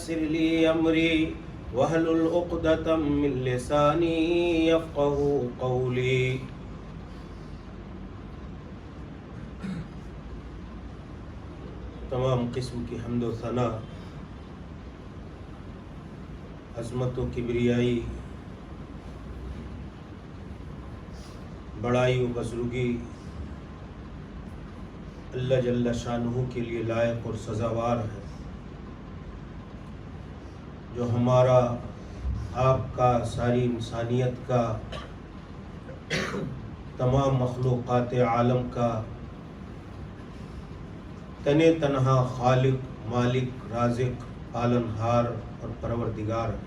ويسر لي أمري واحلل عقدة من لساني يفقهوا قولي. تمام قسم کی حمد و ثنا، عظمت و کبریائی، بڑائی و بزرگی اللہ جل شانہ کے لیے لائق اور سزاوار ہے، جو ہمارا، آپ کا، ساری انسانیت کا، تمام مخلوقات عالم کا تنے تنہا خالق، مالک، رازق، پالنہار اور پروردگار ہے۔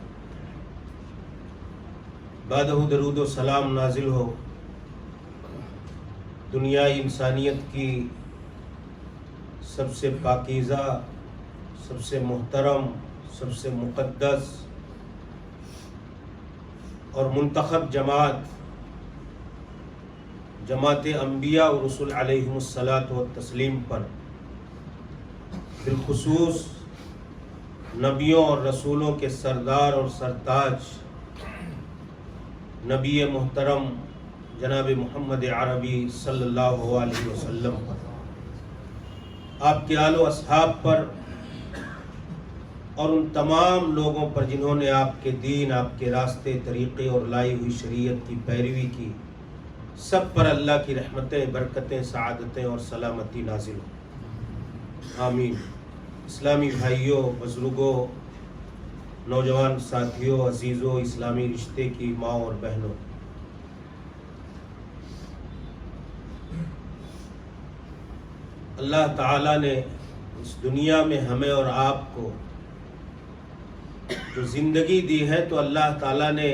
بعدہ درود و سلام نازل ہو دنیای انسانیت کی سب سے پاکیزہ، سب سے محترم، سب سے مقدس اور منتخب جماعت انبیاء و رسول علیہم الصلاۃ والتسلیم پر، بالخصوص نبیوں اور رسولوں کے سردار اور سرتاج نبی محترم جناب محمد عربی صلی اللہ علیہ وسلم پر، آپ کے آل و اصحاب پر اور ان تمام لوگوں پر جنہوں نے آپ کے دین، آپ کے راستے، طریقے اور لائی ہوئی شریعت کی پیروی کی، سب پر اللہ کی رحمتیں، برکتیں، سعادتیں اور سلامتی نازل ہو، آمین۔ اسلامی بھائیوں، بزرگوں، نوجوان ساتھیوں، عزیزوں، اسلامی رشتے کی ماں اور بہنوں، اللہ تعالیٰ نے اس دنیا میں ہمیں اور آپ کو جو زندگی دی ہے، تو اللہ تعالیٰ نے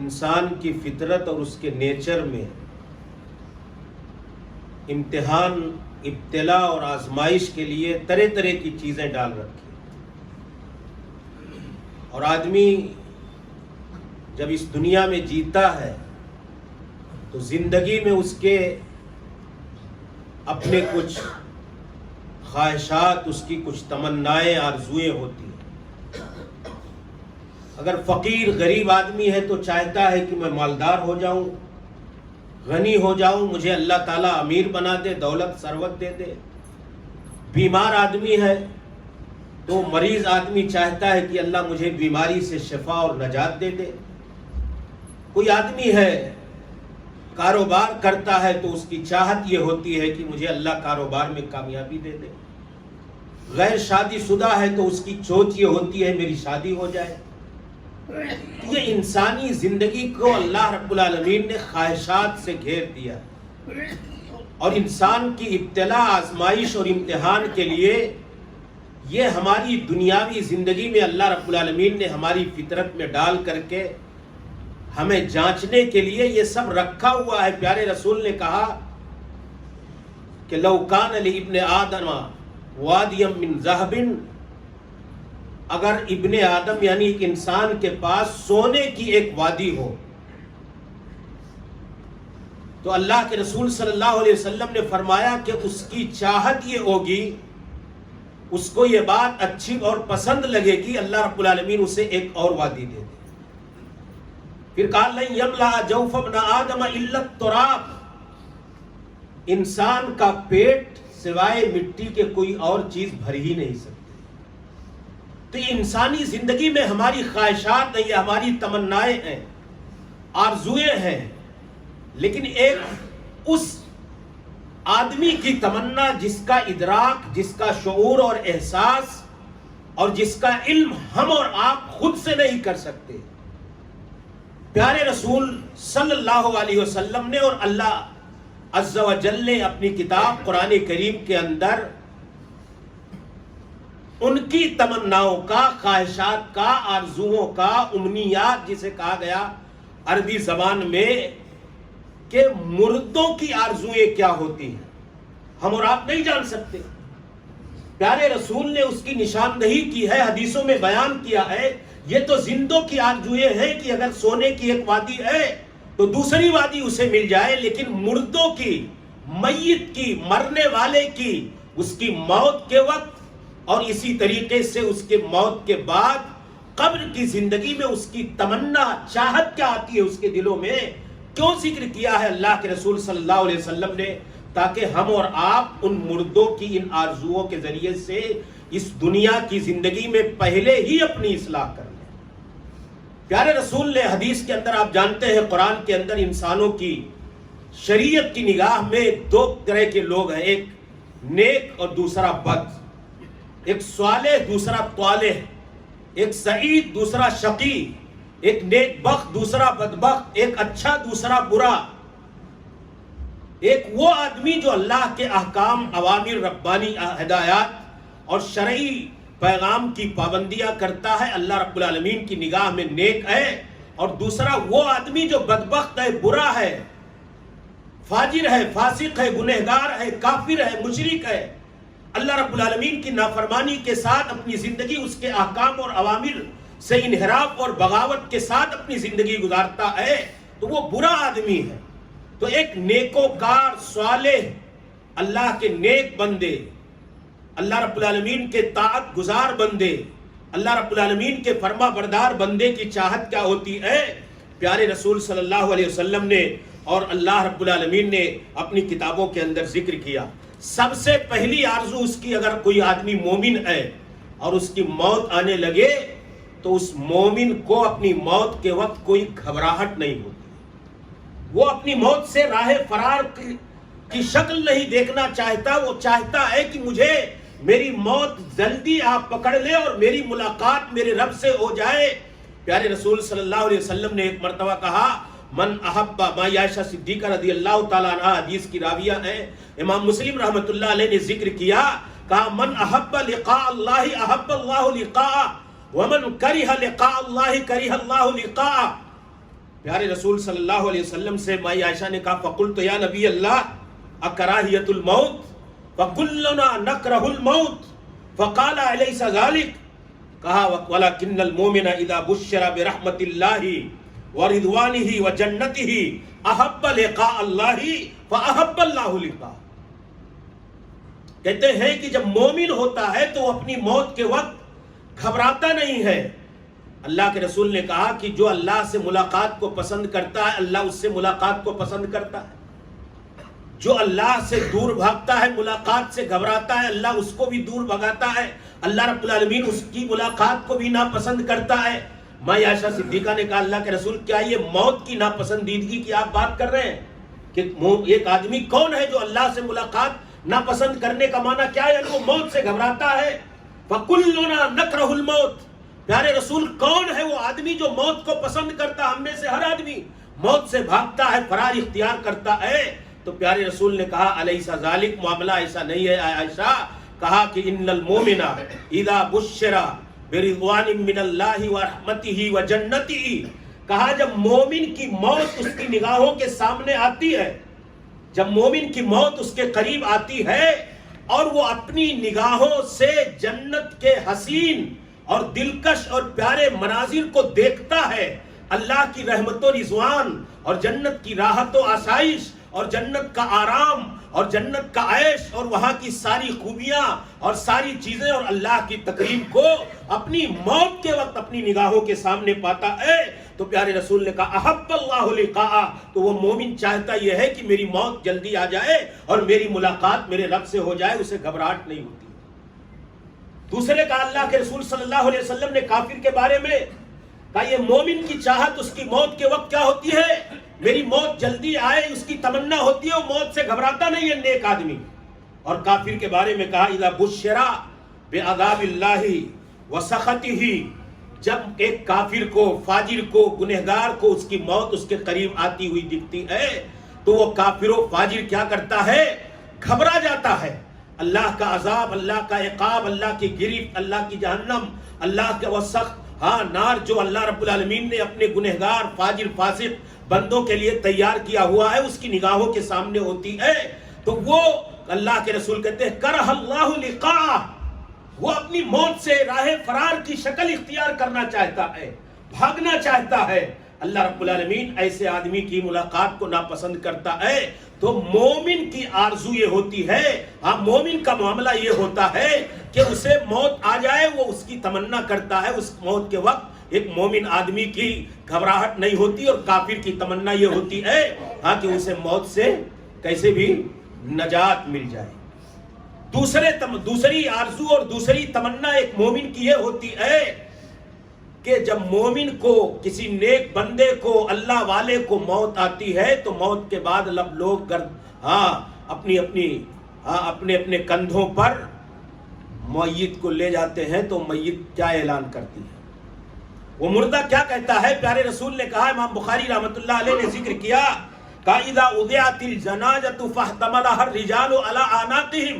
انسان کی فطرت اور اس کے نیچر میں امتحان، ابتلا اور آزمائش کے لیے طرح طرح کی چیزیں ڈال رکھی، اور آدمی جب اس دنیا میں جیتا ہے تو زندگی میں اس کے اپنے کچھ خواہشات، اس کی کچھ تمنائیں، آرزوئیں ہوتی ہیں۔ اگر فقیر غریب آدمی ہے تو چاہتا ہے کہ میں مالدار ہو جاؤں، غنی ہو جاؤں، مجھے اللہ تعالیٰ امیر بنا دے، دولت ثروت دے دے۔ بیمار آدمی ہے تو مریض آدمی چاہتا ہے کہ اللہ مجھے بیماری سے شفا اور نجات دے دے۔ کوئی آدمی ہے کاروبار کرتا ہے تو اس کی چاہت یہ ہوتی ہے کہ مجھے اللہ کاروبار میں کامیابی دے دے۔ غیر شادی شدہ ہے تو اس کی سوچ یہ ہوتی ہے میری شادی ہو جائے۔ یہ انسانی زندگی کو اللہ رب العالمین نے خواہشات سے گھیر دیا، اور انسان کی ابتلا، آزمائش اور امتحان کے لیے یہ ہماری دنیاوی زندگی میں اللہ رب العالمین نے ہماری فطرت میں ڈال کر کے ہمیں جانچنے کے لیے یہ سب رکھا ہوا ہے۔ پیارے رسول نے کہا کہ لو کان لابن آدم وادی من ذہب، اگر ابن آدم یعنی ایک انسان کے پاس سونے کی ایک وادی ہو، تو اللہ کے رسول صلی اللہ علیہ وسلم نے فرمایا کہ اس کی چاہت یہ ہوگی، اس کو یہ بات اچھی اور پسند لگے گی، اللہ رب العالمین اسے ایک اور وادی دے دے۔ پھر کہا لن یملأ جوف ابن آدم الا التراب، انسان کا پیٹ سوائے مٹی کے کوئی اور چیز بھر ہی نہیں سکتی۔ تو یہ انسانی زندگی میں ہماری خواہشات ہیں، یہ ہماری تمنائیں ہیں، آرزوئیں ہیں، لیکن ایک اس آدمی کی تمنا جس کا ادراک، جس کا شعور اور احساس اور جس کا علم ہم اور آپ خود سے نہیں کر سکتے، پیارے رسول صلی اللہ علیہ وسلم نے اور اللہ عز و جل نے اپنی کتاب قرآن کریم کے اندر ان کی تمناؤں کا، خواہشات کا، آرزوؤں کا، امنیات جسے کہا گیا عربی زبان میں کہ مردوں کی آرزوئیں کیا ہوتی ہیں، ہم اور آپ نہیں جان سکتے۔ پیارے رسول نے اس کی نشاندہی کی ہے، حدیثوں میں بیان کیا ہے۔ یہ تو زندوں کی آرزوئیں ہیں کہ اگر سونے کی ایک وادی ہے تو دوسری وادی اسے مل جائے، لیکن مردوں کی، میت کی، مرنے والے کی، اس کی موت کے وقت اور اسی طریقے سے اس کے موت کے بعد قبر کی زندگی میں اس کی تمنا چاہت کیا آتی ہے اس کے دلوں میں، کیوں ذکر کیا ہے اللہ کے رسول صلی اللہ علیہ وسلم نے؟ تاکہ ہم اور آپ ان مردوں کی ان آرزوؤں کے ذریعے سے اس دنیا کی زندگی میں پہلے ہی اپنی اصلاح کر لیں۔ پیارے رسول نے حدیث کے اندر، آپ جانتے ہیں قرآن کے اندر انسانوں کی شریعت کی نگاہ میں دو طرح کے لوگ ہیں، ایک نیک اور دوسرا بد، ایک صالح دوسرا طالح، ایک سعید دوسرا شقی، ایک نیک بخت دوسرا بدبخت، ایک اچھا دوسرا برا۔ ایک وہ آدمی جو اللہ کے احکام، اوامر ربانی ہدایات اور شرعی پیغام کی پابندیاں کرتا ہے، اللہ رب العالمین کی نگاہ میں نیک ہے، اور دوسرا وہ آدمی جو بدبخت ہے، برا ہے، فاجر ہے، فاسق ہے، گنہگار ہے، کافر ہے، مشرک ہے، اللہ رب العالمین کی نافرمانی کے ساتھ اپنی زندگی اس کے احکام اور اوامر سے انحراف اور بغاوت کے ساتھ اپنی زندگی گزارتا ہے، تو وہ برا آدمی ہے۔ تو ایک نیکوکار صالح اللہ کے نیک بندے، اللہ رب العالمین کے طاعت گزار بندے، اللہ رب العالمین کے فرما بردار بندے کی چاہت کیا ہوتی ہے؟ پیارے رسول صلی اللہ علیہ وسلم نے اور اللہ رب العالمین نے اپنی کتابوں کے اندر ذکر کیا۔ سب سے پہلی آرزو اس کی، اگر کوئی آدمی مومن ہے اور اس کی موت آنے لگے تو اس مومن کو اپنی موت کے وقت کوئی گھبراہٹ نہیں ہوتی، وہ اپنی موت سے راہ فرار کی شکل نہیں دیکھنا چاہتا، وہ چاہتا ہے کہ مجھے میری موت جلدی آپ پکڑ لے اور میری ملاقات میرے رب سے ہو جائے۔ پیارے رسول صلی اللہ علیہ وسلم نے ایک مرتبہ کہا، من احبا، ماں عائشہ صدیقہ رضی اللہ تعالیٰ عنہ حدیث کی راویہ ہیں، امام مسلم رحمۃ اللہ علیہ نے ذکر کیا، کہا من احب لقاء اللہ احب اللہ لقاء ومن کرہ لقاء اللہ کرہ اللہ لقاء۔ پیارے رسول صلی اللہ علیہ وسلم سے ماں عائشہ نے کہا، فقلت یا نبی اللہ اکراہیت الموت فکلنا نکرہ الموت فقال الیس ذلک، کہا ولکن المؤمن اذا بشر برحمت اللہ ورضوانہ وجنتہ احب لقاء اللہ فاحب اللہ لقاء۔ کہتے ہیں کہ جب مومن ہوتا ہے تو اپنی موت کے وقت گھبراتا نہیں ہے۔ اللہ کے رسول نے کہا کہ جو اللہ سے ملاقات کو پسند کرتا ہے اللہ اس سے ملاقات کو پسند کرتا ہے، جو اللہ سے دور بھاگتا ہے، ملاقات سے گھبراتا ہے، اللہ اس کو بھی دور بھگاتا ہے، اللہ رب العالمین اس کی ملاقات کو بھی ناپسند کرتا ہے۔ ماں عائشہ صدیقہ نے کہا، اللہ کے رسول کیا یہ موت کی ناپسندیدگی کی آپ بات کر رہے ہیں کہ ایک آدمی کون ہے جو اللہ سے ملاقات ناپسند کرنے کا معنی کیا ہے؟ وہ موت سے گھبراتا ہے۔ فَكُلُّنَا نَكْرَهُ الْمَوْتِ، پیارے رسول کون ہے وہ آدمی جو موت کو پسند کرتا؟ ہم میں سے ہر آدمی موت سے بھاگتا ہے، فرار اختیار کرتا ہے۔ تو پیارے رسول نے کہا الیس ذالک، معاملہ ایسا نہیں ہے عائشہ، کہا کہ ان المؤمن اذا بشر برضوان من اللہ ورحمتہ وجنتہ، کہا جب مومن کی موت اس کی نگاہوں کے سامنے آتی ہے، جب مومن کی موت اس کے قریب آتی ہے اور وہ اپنی نگاہوں سے جنت کے حسین اور دلکش اور پیارے مناظر کو دیکھتا ہے، اللہ کی رحمت و رضوان اور جنت کی راحت و آسائش اور جنت کا آرام اور جنت کا عیش اور وہاں کی ساری خوبیاں اور ساری چیزیں اور اللہ کی تقریب کو اپنی موت کے وقت اپنی نگاہوں کے سامنے پاتا ہے، تو پیارے رسول نے کہا احب اللہ لقاء، تو وہ مومن چاہتا یہ ہے کہ میری موت جلدی آ جائے اور میری ملاقات میرے رب سے ہو جائے، اسے گھبراہٹ نہیں ہوتی۔ دوسرے کا اللہ کے رسول صلی اللہ علیہ وسلم نے کافر کے بارے میں کہا، یہ مومن کی چاہت اس کی موت کے وقت کیا ہوتی ہے؟ میری موت جلدی آئے، اس کی تمنا ہوتی ہے، وہ موت سے گھبراتا نہیں ہے نیک آدمی۔ اور کافر کے بارے میں کہا اذا بشر بعذاب اللہ وسخطہ، جب ایک کافر کو، فاجر کو، گنہگار کو اس کی موت اس کے قریب آتی ہوئی دکھتی ہے تو وہ کافر و فاجر کیا کرتا ہے؟ گھبرا جاتا ہے۔ اللہ کا عذاب، اللہ کا عقاب، اللہ کی گرفت، اللہ کی جہنم، اللہ کا وہ سخت نار جو اللہ رب العالمین نے اپنے گنہگار فاجر فاسق بندوں کے لیے تیار کیا ہوا ہے اس کی نگاہوں کے سامنے ہوتی ہے، تو وہ اللہ کے رسول کہتے ہیں کرہ اللہ لقاء، وہ اپنی موت سے راہ فرار کی شکل اختیار کرنا چاہتا ہے، بھاگنا چاہتا ہے۔ اللہ رب العالمین ایسے آدمی کی ملاقات کو ناپسند کرتا ہے۔ تو مومن کی آرزو یہ ہوتی ہے، ہاں مومن کا معاملہ یہ ہوتا ہے کہ اسے موت آ جائے وہ اس کی تمنا کرتا ہے، اس موت کے وقت ایک مومن آدمی کی گھبراہٹ نہیں ہوتی، اور کافر کی تمنا یہ ہوتی ہے ہاں کہ اسے موت سے کیسے بھی نجات مل جائے۔ دوسری آرزو اور دوسری تمنا ایک مومن کی یہ ہوتی ہے کہ جب مومن کو، کسی نیک بندے کو، اللہ والے کو موت آتی ہے تو موت کے بعد لوگ اپنے اپنے کندھوں پر میت کو لے جاتے ہیں، تو میت کیا اعلان کرتی ہے، وہ مردہ کیا کہتا ہے؟ پیارے رسول نے کہا، امام بخاری رحمۃ اللہ علیہ نے ذکر کیا، اذا اذعت الجنازۃ فاحتملها الرجال علی اعناقهم،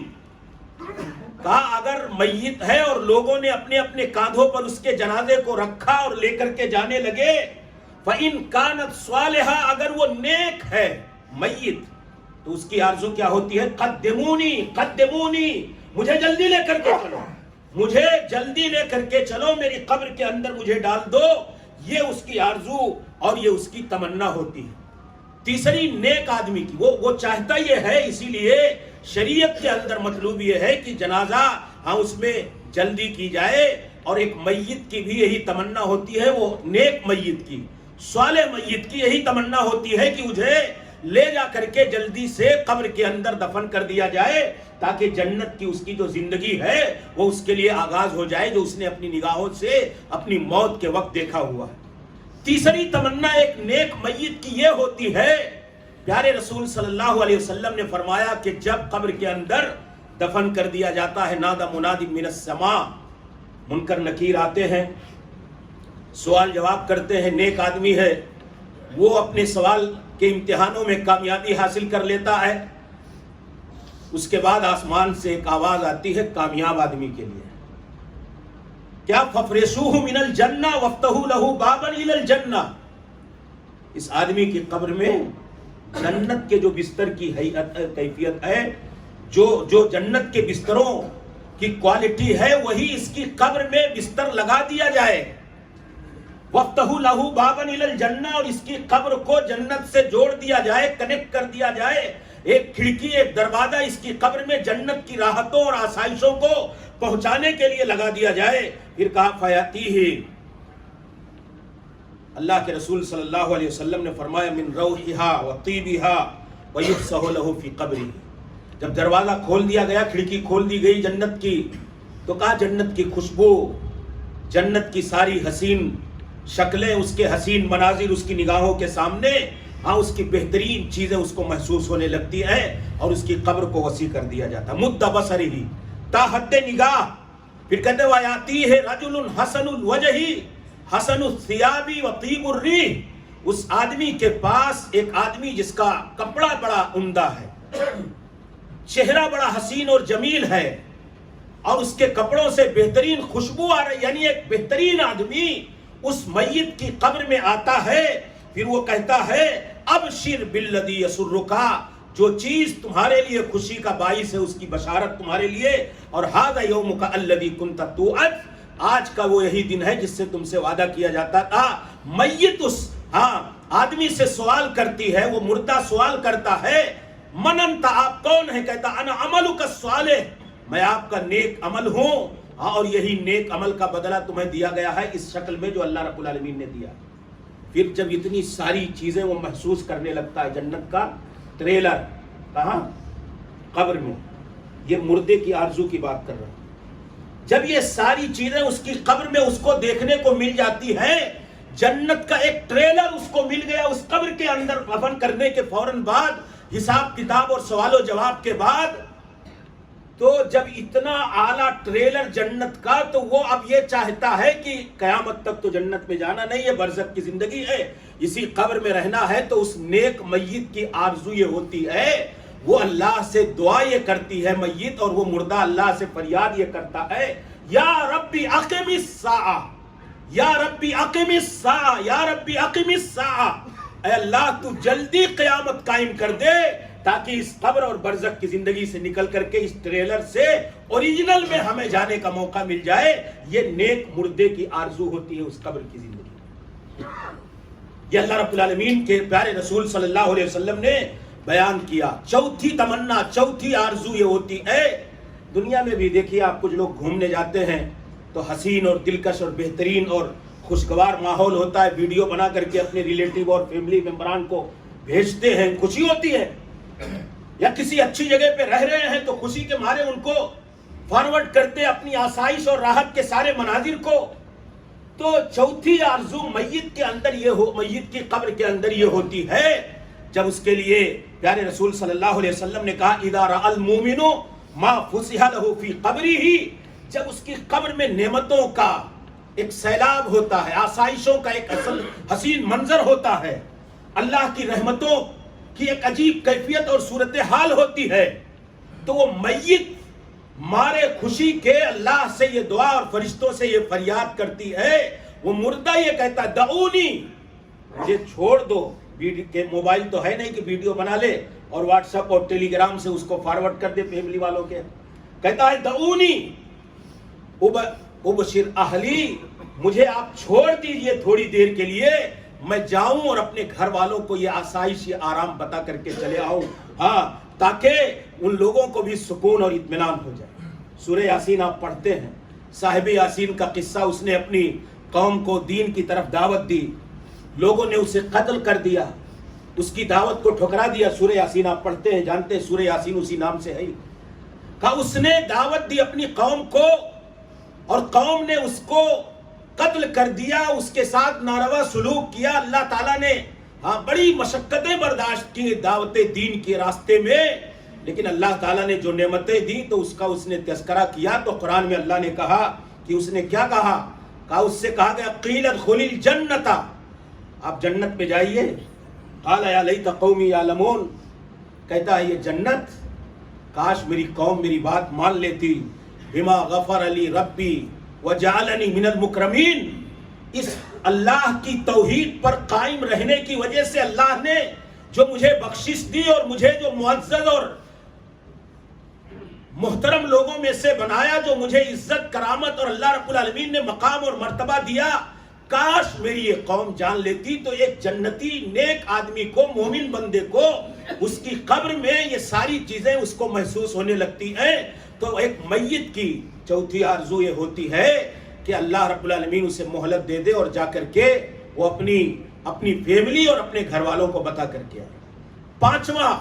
کہا اگر میت ہے اور لوگوں نے اپنے اپنے کاندھوں پر اس کے جنازے کو رکھا اور لے کر کے جانے لگے، فَإِن كَانَتْ صَالِحَةً، اگر وہ نیک ہے میت، تو اس کی آرزو کیا ہوتی ہے؟ قدمونی قدمونی، مجھے جلدی لے کر کے چلو، مجھے جلدی لے کر کے چلو، میری قبر کے اندر مجھے ڈال دو، یہ اس کی آرزو اور یہ اس کی تمنا ہوتی ہے۔ تیسری نیک آدمی کی وہ چاہتا یہ ہے، اسی لیے شریعت کے اندر مطلوب یہ ہے کہ جنازہ اس میں جلدی کی جائے، اور ایک میت کی بھی یہی تمنا ہوتی ہے، وہ نیک میت کی، صالح میت کی یہی تمنا ہوتی ہے کہ مجھے لے جا کر کے جلدی سے قبر کے اندر دفن کر دیا جائے، تاکہ جنت کی اس کی جو زندگی ہے وہ اس کے لیے آغاز ہو جائے، جو اس نے اپنی نگاہوں سے اپنی موت کے وقت دیکھا ہوا ہے۔ تیسری تمنا ایک نیک میت کی یہ ہوتی ہے، پیارے رسول صلی اللہ علیہ وسلم نے فرمایا کہ جب قبر کے اندر دفن کر دیا جاتا ہے، نادى منادی من السماء، منکر نکیر آتے ہیں، سوال جواب کرتے ہیں، نیک آدمی ہے وہ اپنے سوال کے امتحانوں میں کامیابی حاصل کر لیتا ہے، اس کے بعد آسمان سے ایک آواز آتی ہے کامیاب آدمی کے لیے، کیا فَفْرِشُوهُ مِنَ الْجَنَّةِ وَافْتَحُوا لَهُ بَابًا إِلَى الْجَنَّةِ، اس آدمی کی قبر میں جنت کے جو بستر کی کیفیت ہے، جو جنت کے بستروں کی کوالٹی ہے، وہی اس کی قبر میں بستر لگا دیا جائے، وَافْتَحُوا لَهُ بَابًا إِلَى الْجَنَّةِ، اور اس کی قبر کو جنت سے جوڑ دیا جائے، کنیکٹ کر دیا جائے، ایک کھڑکی ایک دروازہ اس کی قبر میں جنت کی راحتوں اور آسائشوں کو پہنچانے کے لیے لگا دیا جائے۔ پھر کہا فَيَأْتِيهِ، اللہ کے رسول صلی اللہ علیہ وسلم نے فرمایا من روحها وطیبها ویفسح له فی قبره، جب دروازہ کھول دیا گیا، کھڑکی کھول دی گئی جنت کی، تو کہا جنت کی خوشبو، جنت کی ساری حسین شکلیں، اس کے حسین مناظر اس کی نگاہوں کے سامنے، اس کی بہترین چیزیں اس کو محسوس ہونے لگتی ہیں، اور اس کی قبر کو وسیع کر دیا جاتا، مد بصرہ، تا حد نگاہ۔ پھر کہتے وَيَأْتِيهِ رَجُلٌ حَسَنُ الْوَجْهِ حَسَنُ الثِّيَابِ وَطِيبُ الرِّيحِ، اس آدمی کے پاس ایک آدمی جس کا کپڑا بڑا عمدہ ہے، چہرہ بڑا حسین اور جمیل ہے، اور اس کے کپڑوں سے بہترین خوشبو آ رہی، یعنی ایک بہترین آدمی اس میت کی قبر میں آتا ہے، پھر وہ کہتا ہے ابشر بالذی یسرک، جو چیز تمہارے لیے خوشی کا باعث ہے اس کی بشارت تمہارے لیے، اور ھذا یومک الذی کنت توعد، آج کا وہ یہی دن ہے جس سے تم سے وعدہ کیا جاتا تھا۔ میت اس آدمی سے سوال کرتی ہے، وہ مردہ سوال کرتا ہے من انت، آپ کون ہیں؟ کہتا انا عملک الصالح، میں آپ کا نیک عمل ہوں، اور یہی نیک عمل کا بدلہ تمہیں دیا گیا ہے اس شکل میں جو اللہ رب العالمین نے دیا۔ پھر جب اتنی ساری چیزیں وہ محسوس کرنے لگتا ہے، جنت کا ٹریلر، کہاں؟ قبر میں، یہ مردے کی آرزو کی بات کر رہا ہوں، جب یہ ساری چیزیں اس کی قبر میں اس کو دیکھنے کو مل جاتی ہیں، جنت کا ایک ٹریلر اس کو مل گیا اس قبر کے اندر، دفن کرنے کے فوراً بعد، حساب کتاب اور سوال و جواب کے بعد، تو جب اتنا اعلیٰ ٹریلر جنت کا، تو وہ اب یہ چاہتا ہے کہ قیامت تک تو جنت میں جانا نہیں ہے، برزخ کی زندگی ہے، اسی قبر میں رہنا ہے، تو اس نیک میت کی آرزو یہ ہوتی ہے، وہ اللہ سے دعا یہ کرتی ہے میت، اور وہ مردہ اللہ سے فریاد یہ کرتا ہے یا ربی اقم الساعہ، یا ربی اقم الساعہ، یا ربی اقم الساعہ، اے اللہ تو جلدی قیامت قائم کر دے، تاکہ اس قبر اور برزخ کی زندگی سے نکل کر کے اس ٹریلر سے اوریجنل میں ہمیں جانے کا موقع مل جائے۔ یہ نیک مردے کی آرزو ہوتی ہے اس قبر کی زندگی۔ یہ اللہ رب العالمین کے پیارے رسول صلی اللہ علیہ وسلم نے بیان کیا۔ چوتھی تمنا، چوتھی آرزو یہ ہوتی ہے، دنیا میں بھی دیکھیے آپ کچھ لوگ گھومنے جاتے ہیں تو حسین اور دلکش اور بہترین اور خوشگوار ماحول ہوتا ہے، ویڈیو بنا کر کے اپنے ریلیٹیو اور فیملی ممبران کو بھیجتے ہیں، خوشی ہوتی ہے، یا کسی اچھی جگہ پہ رہ رہے ہیں تو خوشی کے مارے ان کو فارورڈ کرتے اپنی آسائش اور راحت کے سارے مناظر کو۔ تو چوتھی آرزو میت کے اندر میت کی قبر کے اندر یہ ہوتی ہے، جب اس کے لیے پیارے رسول صلی اللہ علیہ وسلم نے کہا اذا رأى المؤمن ما فسح له في قبره، جب اس کی قبر میں نعمتوں کا ایک سیلاب ہوتا ہے، آسائشوں کا ایک حسین منظر ہوتا ہے، اللہ کی رحمتوں کی ایک عجیب کیفیت اور صورتحال ہوتی ہے، تو وہ میت مارے خوشی کے اللہ سے یہ دعا اور فرشتوں سے یہ فریاد کرتی ہے، وہ مردہ یہ کہتا دعونی، مجھے چھوڑ دو۔ کہ موبائل تو ہے نہیں کہ ویڈیو بنا لے اور واٹس ایپ اور ٹیلی گرام سے اس کو فارورڈ کر دے فیملی والوں کے، کہتا ہے دعونی ابشر اہلی، مجھے آپ چھوڑ دیجئے تھوڑی دیر کے لیے، میں جاؤں اور اپنے گھر والوں کو یہ آسائش یہ آرام بتا کر کے چلے آؤں، ہاں، تاکہ ان لوگوں کو بھی سکون اور اطمینان ہو جائے۔ سورہ یاسین آپ پڑھتے ہیں، صاحب یاسین کا قصہ، اس نے اپنی قوم کو دین کی طرف دعوت دی، لوگوں نے اسے قتل کر دیا، اس کی دعوت کو ٹھکرا دیا۔ سورہ یاسین آپ پڑھتے ہیں، جانتے ہیں سورہ یاسین اسی نام سے ہے، کہا اس نے دعوت دی اپنی قوم کو اور قوم نے اس کو قتل کر دیا، اس کے ساتھ ناروا سلوک کیا۔ اللہ تعالیٰ نے بڑی مشقتیں برداشت کی دعوت دین کے راستے میں، لیکن اللہ تعالیٰ نے جو نعمتیں دی تو اس کا اس نے تذکرہ کیا، تو قرآن میں اللہ نے کہا کہ اس نے کیا کہا، اس سے کہا گیا قیل ادخل الجنت، آپ جنت میں جائیے، قال یا لیت قومی یعلمون، کہتا ہے یہ جنت کاش میری قوم میری بات مان لیتی، بما غفر لی ربی وجعلنی من المکرمین، اس اللہ کی توحید پر قائم رہنے کی وجہ سے اللہ نے جو مجھے بخشش دی اور مجھے جو معزز اور محترم لوگوں میں سے بنایا، جو مجھے عزت کرامت اور اللہ رب العالمین نے مقام اور مرتبہ دیا، کاش میری یہ قوم جان لیتی تو ایک جنتی نیک آدمی کو، مومن بندے کو، اس کی قبر میں یہ ساری چیزیں اس کو محسوس ہونے لگتی ہیں۔ تو ایک میت کی چوتھی آرزو یہ ہوتی ہے کہ اللہ رب العالمین اسے مہلت دے دے اور جا کر کے وہ اپنی فیملی اور اپنے گھر والوں کو بتا کر کے آئے۔ پانچواں،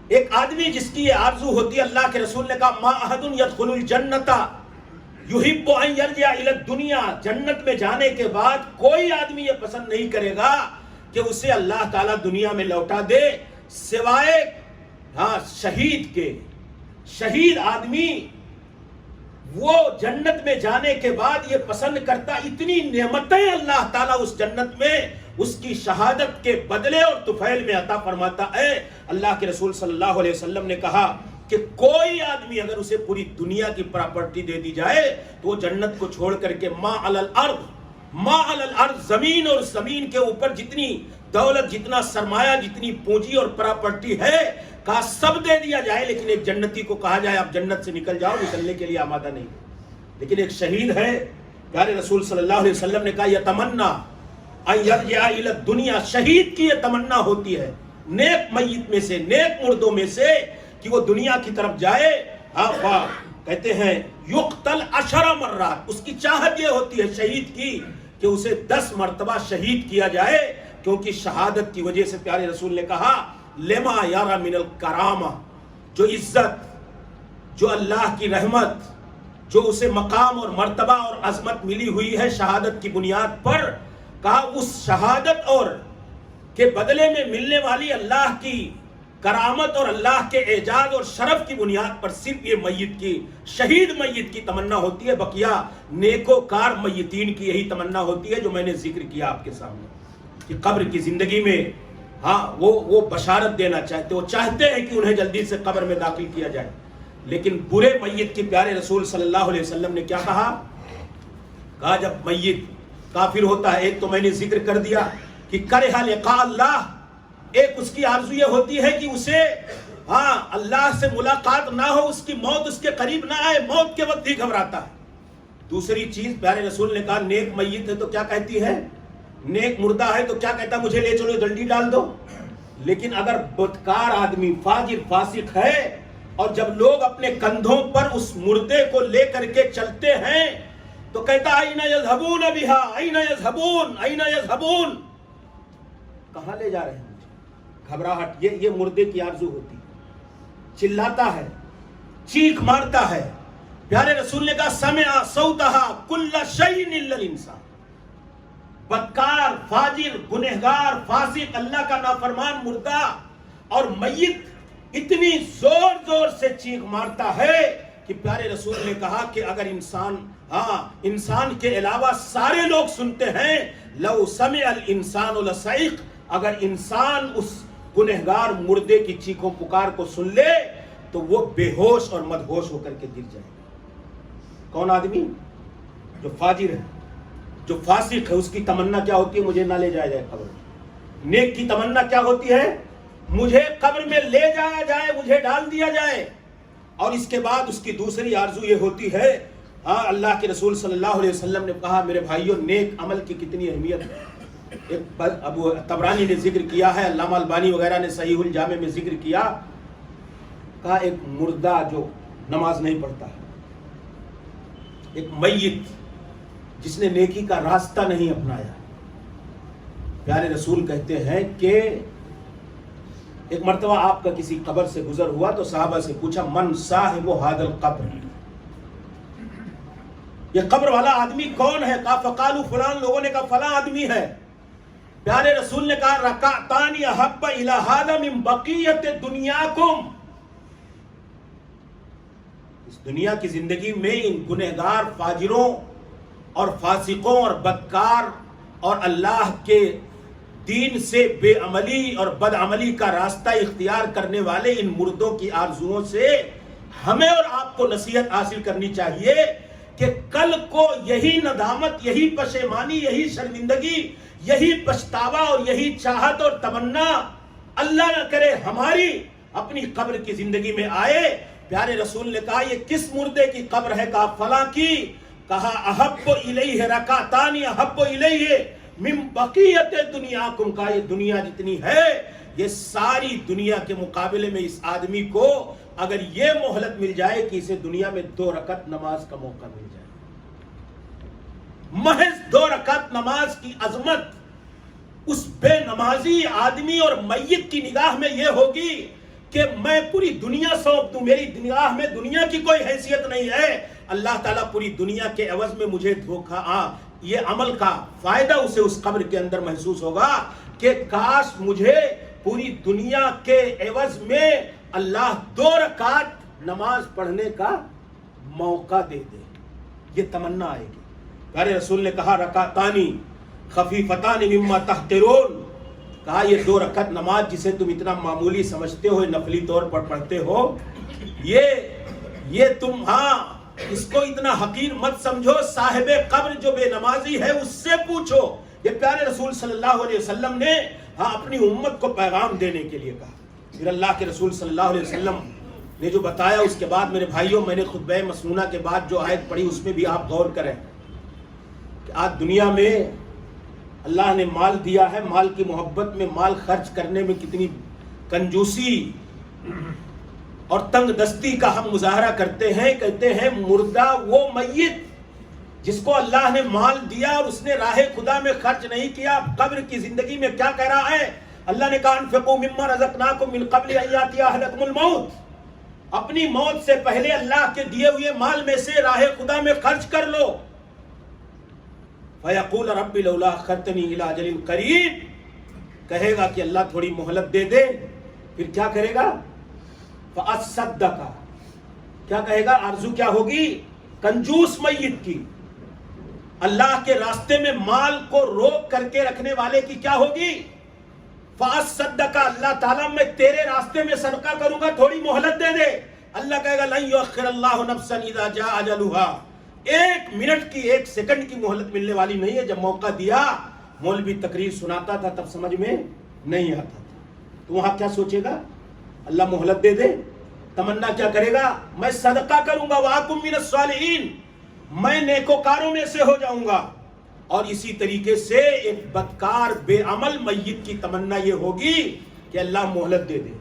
ایک آدمی جس کی یہ آرزو ہوتی ہے، اللہ کے رسول نے کہا ما احد يدخل الجنت یحب ان یرجع الی الدنیا، جنت میں جانے کے بعد کوئی آدمی یہ پسند نہیں کرے گا کہ اسے اللہ تعالیٰ دنیا میں لوٹا دے، سوائے شہید کے۔ شہید آدمی وہ جنت میں جانے کے بعد یہ پسند کرتا، اتنی نعمتیں اللہ تعالیٰ اس جنت میں اس کی شہادت کے بدلے اور طفیل میں عطا فرماتا ہے۔ اللہ کے رسول صلی اللہ علیہ وسلم نے کہا کہ کوئی آدمی اگر اسے پوری دنیا کی پراپرٹی دے دی جائے تو وہ جنت کو چھوڑ کر کے ما علی الارض، زمین اور زمین کے اوپر جتنی دولت، جتنا سرمایہ، جتنی پونجی اور پراپرٹی ہے، کہا سب دے دیا جائے، لیکن ایک جنتی کو کہا جائے آپ جنت سے نکل جاؤ، نکلنے کے لیے آمادہ نہیں۔ لیکن ایک شہید ہے، پیارے رسول صلی اللہ علیہ وسلم نے کہا یتمنا ان یرجع الی الدنیا، شہید کی یہ تمنا ہوتی ہے نیک میت میں سے، نیک مردوں میں سے، کہ وہ دنیا کی طرف جائے۔ کہتے ہیں یقتل 10 مرات، اس کی چاہت یہ ہوتی ہے شہید کی کہ اسے 10 مرتبہ شہید کیا جائے، کیونکہ شہادت کی وجہ سے پیارے رسول نے کہا لما یارا من الکرامہ، جو عزت، جو اللہ کی رحمت، جو اسے مقام اور مرتبہ اور عظمت ملی ہوئی ہے شہادت کی بنیاد پر، کہا اس شہادت اور کے بدلے میں ملنے والی اللہ کی کرامت اور اللہ کے اعجاز اور شرف کی بنیاد پر صرف یہ میت کی، شہید میت کی تمنا ہوتی ہے۔ بقیہ نیکوکار میتین کی یہی تمنا ہوتی ہے جو میں نے ذکر کیا آپ کے سامنے، کہ قبر کی زندگی میں وہ بشارت دینا چاہتے، وہ چاہتے ہیں کہ انہیں جلدی سے قبر میں داخل کیا جائے۔ لیکن برے میت کی پیارے رسول صلی اللہ علیہ وسلم نے کیا کہا جب میت کافر ہوتا ہے، ایک تو میں نے ذکر کر دیا کہ کرہ لقاء اللہ، ایک اس کی آرزو یہ ہوتی ہے کہ اسے اللہ سے ملاقات نہ ہو، اس کی موت اس کے قریب نہ آئے، موت کے وقت ہی گھبراتا ہے۔ دوسری چیز پیارے رسول نے کہا نیک میت ہے تو کیا کہتی ہے، نیک مردہ ہے تو کیا کہتا ہے، مجھے لے چلو جلدی ڈال دو، لیکن اگر بدکار آدمی فاجر فاسق ہے اور جب لوگ اپنے کندھوں پر اس مردے کو لے کر کے چلتے ہیں تو کہتا ہے اینا یذہبون بہا اینا یذہبون اینا یذہبون، کہاں لے جا رہے ہیں مجھے؟ گھبراہٹ، یہ مردے کی آرزو ہوتی ہے، چلاتا ہے، چیخ مارتا ہے۔ پیارے رسول نے کہا سمع صوتہا کل شیء الا الانسان، بدکار، فاجر، گنہگار، فاسق، اللہ کا نافرمان مردہ اور میت اتنی زور زور سے چیخ مارتا ہے کہ پیارے رسول نے کہا کہ اگر انسان کے علاوہ سارے لوگ سنتے ہیں، لو سمع الانسان لصعق، اگر انسان اس گنہگار مردے کی چیخوں پکار کو سن لے تو وہ بے ہوش اور مدہوش ہو کر کے گر جائے گا۔ کون آدمی؟ جو فاجر ہے، جو فاسق ہے، اس کی تمنا کیا ہوتی ہے؟ مجھے نہ لے جایا جائے قبر میں۔ نیک کی تمنا کیا ہوتی ہے؟ مجھے قبر میں لے جایا جائے، مجھے ڈال دیا جائے۔ اور اس کے بعد اس کی دوسری آرزو یہ ہوتی ہے، اللہ کے رسول صلی اللہ علیہ وسلم نے کہا میرے بھائیوں نیک عمل کی کتنی اہمیت ہے۔ ایک ابو طبرانی نے ذکر کیا ہے، علامہ البانی وغیرہ نے صحیح الجامع میں ذکر کیا، کہا ایک مردہ جو نماز نہیں پڑھتا ہے، ایک میت جس نے نیکی کا راستہ نہیں اپنایا، پیارے رسول کہتے ہیں کہ ایک مرتبہ آپ کا کسی قبر سے گزر ہوا تو صحابہ سے پوچھا من صاحب ھذا القبر، یہ قبر والا آدمی کون ہے؟ کہا فقالوا فلان، لوگوں نے کہا فلاں آدمی ہے۔ پیارے رسول نے کہا رکعتان احب الی ھذا من بقیۃ دنیاکم، اس دنیا کی زندگی میں ان گنہگار فاجروں اور فاسقوں اور بدکار اور اللہ کے دین سے بے عملی اور بد عملی کا راستہ اختیار کرنے والے ان مردوں کی آرزوؤں سے ہمیں اور آپ کو نصیحت حاصل کرنی چاہیے کہ کل کو یہی ندامت، یہی پشیمانی، یہی شرمندگی، یہی پچھتاوا اور یہی چاہت اور تمنا اللہ نہ کرے ہماری اپنی قبر کی زندگی میں آئے۔ پیارے رسول نے کہا یہ کس مردے کی قبر ہے؟ کہا فلاں کی۔ کہا احب الیہ رکعتان احب الیہ من بقیۃ دنیاکم، کہا یہ دنیا جتنی ہے یہ ساری دنیا کے مقابلے میں اس آدمی کو اگر یہ مہلت مل جائے کہ اسے دنیا میں 2 رکعت نماز کا موقع مل جائے، محض 2 رکعت نماز کی عظمت اس بے نمازی آدمی اور میت کی نگاہ میں یہ ہوگی کہ میں پوری دنیا سونپ دوں، میری نگاہ میں دنیا کی کوئی حیثیت نہیں ہے، اللہ تعالیٰ پوری دنیا کے عوض میں مجھے دھوکہ یہ عمل کا فائدہ اسے اس قبر کے اندر محسوس ہوگا کہ کاش مجھے پوری دنیا کے عوض میں اللہ 2 رکعت نماز پڑھنے کا موقع دے دے، یہ تمنا آئے گی۔ پیارے رسول نے کہا رکعتانی خفیفتان مما تحقرون، کہا یہ 2 رکعت نماز جسے تم اتنا معمولی سمجھتے ہو، نفلی طور پر پڑھتے ہو، یہ تم اس کو اتنا حقیر مت سمجھو، صاحب قبر جو بے نمازی ہے اس سے پوچھو۔ یہ پیارے رسول صلی اللہ علیہ وسلم نے اپنی امت کو پیغام دینے کے لیے کہا۔ پھر اللہ کے رسول صلی اللہ علیہ وسلم نے جو بتایا اس کے بعد میرے بھائیوں میں نے خطبہ مسنونہ کے بعد جو آیت پڑھی اس میں بھی آپ غور کریں کہ آج دنیا میں اللہ نے مال دیا ہے، مال کی محبت میں مال خرچ کرنے میں کتنی کنجوسی اور تنگ دستی کا ہم مظاہرہ کرتے ہیں۔ کہتے ہیں مردہ وہ میت جس کو اللہ نے مال دیا اور اس نے راہ خدا میں خرچ نہیں کیا، قبر کی زندگی میں کیا کہہ رہا ہے؟ اللہ نے کہا انفقوا مما رزقناکم من قبل ان یاتی احدکم الموت، اپنی موت سے پہلے اللہ کے دیے ہوئے مال میں سے راہ خدا میں خرچ کر لو۔ فیقول رب لولا اخرتنی الی اجل قریب، کہے گا کہ اللہ تھوڑی مہلت دے دے، پھر کیا کرے گا؟ فاصدق، کیا کہے گا؟ آرزو کیا ہوگی؟ کنجوس میت کی، اللہ کے راستے میں مال کو روک کر کے رکھنے والے کی کیا ہوگی؟ فاصدق، اللہ تعالیٰ میں تیرے راستے میں صدقہ کروں گا، تھوڑی مہلت دے دے۔ اللہ کہے گا لن یؤخر اللہ نفسا اذا جاء اجلها، 1 منٹ کی 1 سیکنڈ کی مہلت ملنے والی نہیں ہے۔ جب موقع دیا مولوی تقریر سناتا تھا تب سمجھ میں نہیں آتا تھا، تو وہاں کیا سوچے گا؟ اللہ مہلت دے دے، تمنا کیا کرے گا؟ میں صدقہ کروں گا، وَأَكُن مِّنَ الصَّالِحِينَ، میں نیکوکاروں میں سے ہو جاؤں گا۔ اور اسی طریقے سے ایک بدکار بے عمل میت کی تمنا یہ ہوگی کہ اللہ مہلت دے دے.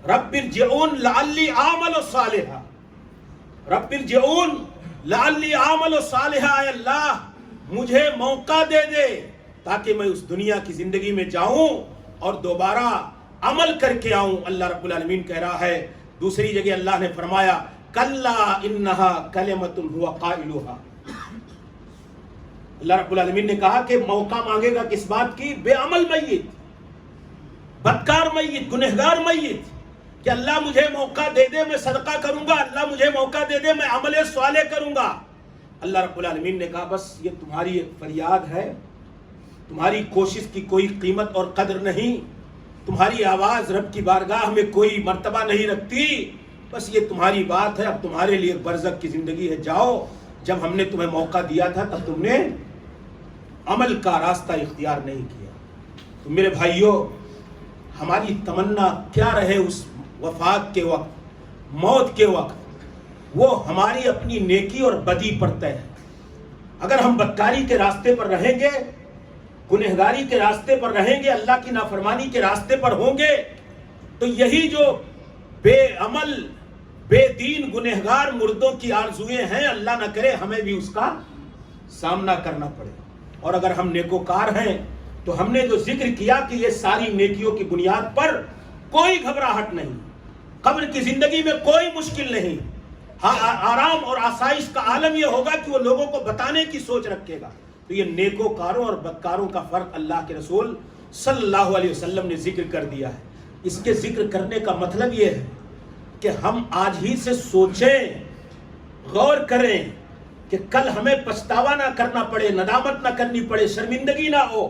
رب ارجعون لعلی اعمل صالحا، رب ارجعون لعلی اعمل صالحا، اے اللہ مجھے موقع دے دے تاکہ میں اس دنیا کی زندگی میں جاؤں اور دوبارہ عمل کر کے آؤں. اللہ رب العالمین کہہ رہا ہے دوسری جگہ اللہ نے فرمایا کلا انہا کلمۃ هو قائلھا. اللہ رب العالمین نے کہا کہ موقع مانگے گا کس بات کی؟ بے عمل میت، بدکار میت، گنہگار میت، کہ اللہ مجھے موقع دے دے میں صدقہ کروں گا، اللہ مجھے موقع دے دے میں عمل صالح کروں گا. اللہ رب العالمین نے کہا بس یہ تمہاری ایک فریاد ہے، تمہاری کوشش کی کوئی قیمت اور قدر نہیں، تمہاری آواز رب کی بارگاہ میں کوئی مرتبہ نہیں رکھتی، بس یہ تمہاری بات ہے، اب تمہارے لیے برزخ کی زندگی ہے. جاؤ، جب ہم نے تمہیں موقع دیا تھا تب تم نے عمل کا راستہ اختیار نہیں کیا. تو میرے بھائیوں، ہماری تمنا کیا رہے اس وفات کے وقت، موت کے وقت؟ وہ ہماری اپنی نیکی اور بدی پر طے ہے. اگر ہم بدکاری کے راستے پر رہیں گے، گنہگاری کے راستے پر رہیں گے، اللہ کی نافرمانی کے راستے پر ہوں گے، تو یہی جو بے عمل، بے دین، گنہگار مردوں کی آرزوئیں ہیں، اللہ نہ کرے ہمیں بھی اس کا سامنا کرنا پڑے. اور اگر ہم نیکوکار ہیں تو ہم نے جو ذکر کیا کہ یہ ساری نیکیوں کی بنیاد پر کوئی گھبراہٹ نہیں، قبر کی زندگی میں کوئی مشکل نہیں، آرام اور آسائش کا عالم یہ ہوگا کہ وہ لوگوں کو بتانے کی سوچ رکھے گا. تو یہ نیکوکاروں اور بدکاروں کا فرق اللہ کے رسول صلی اللہ علیہ وسلم نے ذکر کر دیا ہے. اس کے ذکر کرنے کا مطلب یہ ہے کہ ہم آج ہی سے سوچیں، غور کریں کہ کل ہمیں پچھتاوا نہ کرنا پڑے، ندامت نہ کرنی پڑے، شرمندگی نہ ہو.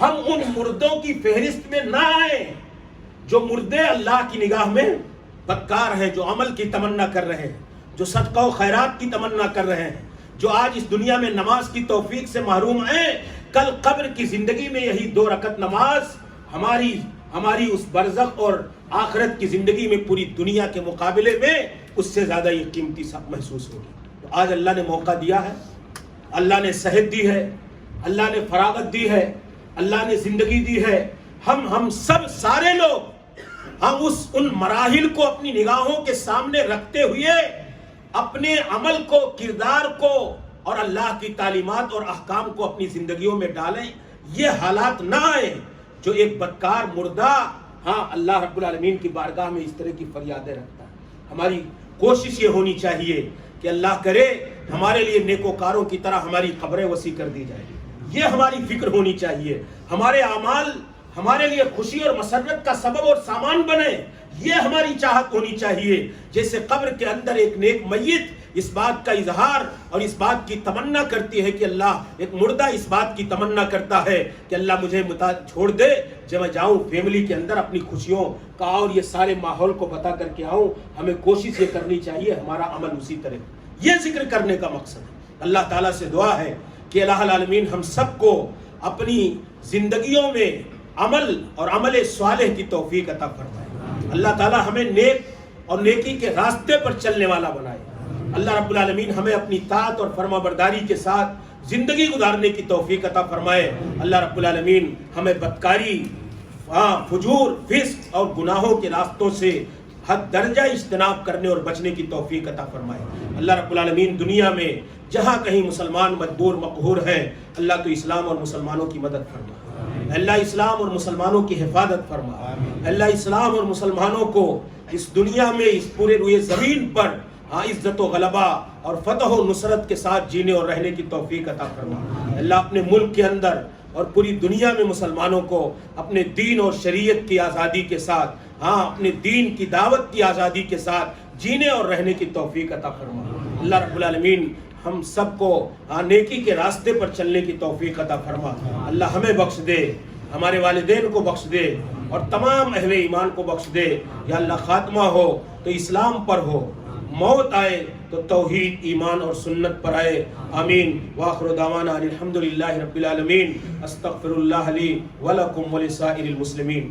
ہم ان مردوں کی فہرست میں نہ آئیں جو مردے اللہ کی نگاہ میں بدکار ہیں، جو عمل کی تمنا کر رہے ہیں، جو صدقہ و خیرات کی تمنا کر رہے ہیں، جو آج اس دنیا میں نماز کی توفیق سے محروم ہیں. کل قبر کی زندگی میں یہی 2 رکعت نماز ہماری اس برزخ اور آخرت کی زندگی میں پوری دنیا کے مقابلے میں اس سے زیادہ یہ قیمتی محسوس ہوگی. تو آج اللہ نے موقع دیا ہے، اللہ نے صحت دی ہے، اللہ نے فراغت دی ہے، اللہ نے زندگی دی ہے. ہم سب سارے لوگ ہم ان مراحل کو اپنی نگاہوں کے سامنے رکھتے ہوئے اپنے عمل کو، کردار کو اور اللہ کی تعلیمات اور احکام کو اپنی زندگیوں میں ڈالیں. یہ حالات نہ آئے جو ایک بدکار مردہ اللہ رب العالمین کی بارگاہ میں اس طرح کی فریادیں رکھتا ہے. ہماری کوشش یہ ہونی چاہیے کہ اللہ کرے ہمارے لیے نیکوکاروں کی طرح ہماری قبریں وسیع کر دی جائے. یہ ہماری فکر ہونی چاہیے. ہمارے اعمال ہمارے لیے خوشی اور مسرت کا سبب اور سامان بنے، یہ ہماری چاہت ہونی چاہیے. جیسے قبر کے اندر ایک نیک میت اس بات کا اظہار اور اس بات کی تمنا کرتی ہے کہ اللہ، ایک مردہ اس بات کی تمنا کرتا ہے کہ اللہ مجھے چھوڑ دے جب میں جاؤں فیملی کے اندر اپنی خوشیوں کا اور یہ سارے ماحول کو بتا کر کے آؤں. ہمیں کوشش یہ کرنی چاہیے ہمارا عمل اسی طرح. یہ ذکر کرنے کا مقصد ہے. اللہ تعالیٰ سے دعا ہے کہ الہ العالمین ہم سب کو اپنی زندگیوں میں عمل اور عمل صالح کی توفیق عطا فرمائے. اللہ تعالیٰ ہمیں نیک اور نیکی کے راستے پر چلنے والا بنائے. اللہ رب العالمین ہمیں اپنی طاعت اور فرما برداری کے ساتھ زندگی گزارنے کی توفیق عطا فرمائے. اللہ رب العالمین ہمیں بدکاری، فجور، فسق اور گناہوں کے راستوں سے حد درجہ اجتناب کرنے اور بچنے کی توفیق عطا فرمائے. اللہ رب العالمین دنیا میں جہاں کہیں مسلمان مجبور مقہور ہیں، اللہ تو اسلام اور مسلمانوں کی مدد فرما. اللہ اسلام اور مسلمانوں کی حفاظت فرما. اللہ اسلام اور مسلمانوں کو اس دنیا میں، اس پورے روئے زمین پر عزت و غلبہ اور فتح و نصرت کے ساتھ جینے اور رہنے کی توفیق عطا فرما. اللہ اپنے ملک کے اندر اور پوری دنیا میں مسلمانوں کو اپنے دین اور شریعت کی آزادی کے ساتھ، اپنے دین کی دعوت کی آزادی کے ساتھ جینے اور رہنے کی توفیق عطا فرما. اللہ رب العالمین ہم سب کو نیکی کے راستے پر چلنے کی توفیق عطا فرما. اللہ ہمیں بخش دے، ہمارے والدین کو بخش دے اور تمام اہل ایمان کو بخش دے. یا اللہ خاتمہ ہو تو اسلام پر ہو، موت آئے تو توحید، ایمان اور سنت پر آئے. آمین. وآخر دعوانا الحمدللہ رب العالمین. استغفر اللہ لی ولکم ولسائر المسلمین.